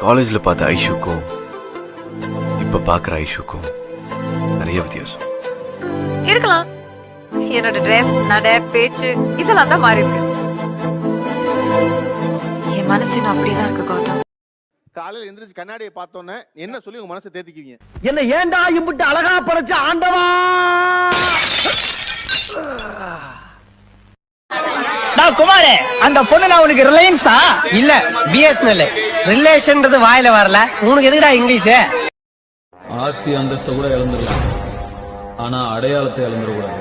காலேஜ்ல பார்த்த ஐஷுக்கும் இப்ப பாக்குற ஐஷுக்கும் நிறைய வித்தியாசம் இருக்கலாம். என்னோட ட்ரெஸ், நட, பேச்சு இதெல்லாம் தான் மாறி இருக்கு. என் மனசு அப்படியேதான் இருக்கு கௌதம். காலையில எந்திரிச்சு கண்ணாடியை பார்த்தோன்னே என்ன சொல்லி உங்க மனசை தேத்திக்குவீங்க? என்ன ஏண்டா இம்புட்டு அழகா படைச்ச ஆண்டவா! குமாரே, அந்த பொண்ணு நான் உனக்கு ரிலையன்ஸா இல்ல பிஎஸ்என்எல் ரிலேஷன்ன்றது வாயில வரல. உனக்கு எதுக்குடா இங்கிலீஷ்? ஆஸ்தி அந்தஸ்த கூட இழந்துடலாம், ஆனா அடையாளத்தை இழந்துடக்கூடாது.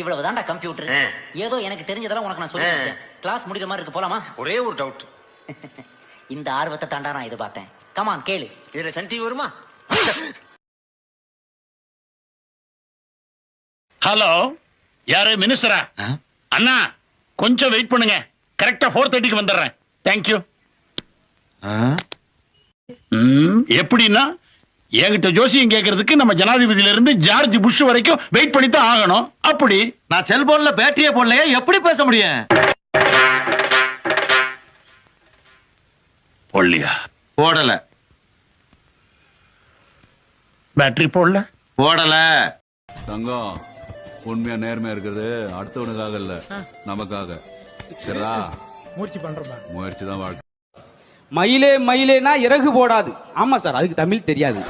இவ்வளவுதான்டா கம்ப்யூட்டர். ஏதோ எனக்கு தெரிஞ்சதெல்லாம் உனக்கு நான் சொல்லிட்டேன். கிளாஸ் முடிக்கிற மாதிரி இருக்கு, போலாமா? ஒரே ஒரு டவுட். இந்த ஆர்வத்தை தாண்டா நான் இது பார்த்தேன். கமான் கேளு. இதுல சன் டிவி வருமா? ஹலோ, யாரு மினிஸ்டரா? அண்ணா கொஞ்சம் வெயிட் பண்ணுங்க, கரெக்டா 4:30க்கு வந்துடுறேன். தேங்க்யூ. எப்படின்னா என்கிட்ட ஜோசியம் கேட்கறதுக்கு நம்ம ஜனாதிபதியில இருந்து ஜார்ஜ் புஷ் வரைக்கும் வெயிட் பண்ணி தான் ஆகணும். அப்படி நான் செல்போன்ல பேட்டரியே போடலையே, எப்படி பேச முடியும்? போடலையா? போடல. பேட்டரி போடல? போடல. தங்கம், உண்மையா நேர்மையா இருக்கிறது அடுத்தவனுக்காக இல்ல, நமக்காக. சரிடா, முயற்சி தான் வாழ்க்கை. மயிலே மயிலேனா இறகு போடாது. ஆமா சார், அதுக்கு தமிழ் தெரியாது.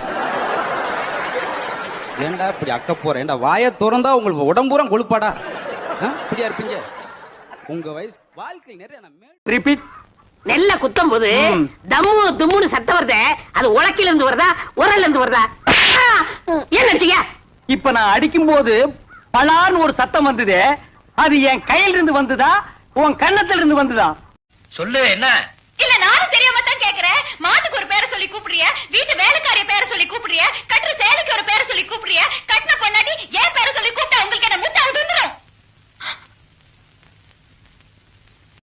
ஏண்டா இப்படி அக்க போற? ஏண்டா வாயை திறந்தா உங்களுக்கு உடம்புறம் கொழுப்பாடா. இப்படியா இருப்பீங்க? உங்க வயசு வாழ்க்கை நிறைய ரிப்பீட். நெல்ல குத்தும் போது தம்மு தும்முன்னு சத்தம் வருதே, அது உலக்கில இருந்து வருதா உரல்ல இருந்து வருதா? என்ன இப்ப நான் அடிக்கும் போது பலான்னு ஒரு சத்தம் வந்தது, அது என் கையில இருந்து வந்ததா உன் கண்ணத்துல இருந்து வந்ததா? சொல்லு, என்ன? இல்ல நானும் தெரியாம தான் கேக்குறேன். மாட்டுக்கு ஒரு பேரை சொல்லி கூப்பிடுறிய, வீட்டு வேலைக்காரிய பேரை சொல்லி கூப்பிடுறிய, கட்டுற சேலைக்கு ஒரு பேரை சொல்லி கூப்பிடுறிய, கட்டின பொண்டாட்டி ஏன் பேரை சொல்லி கூப்பிட்டா உங்களுக்கு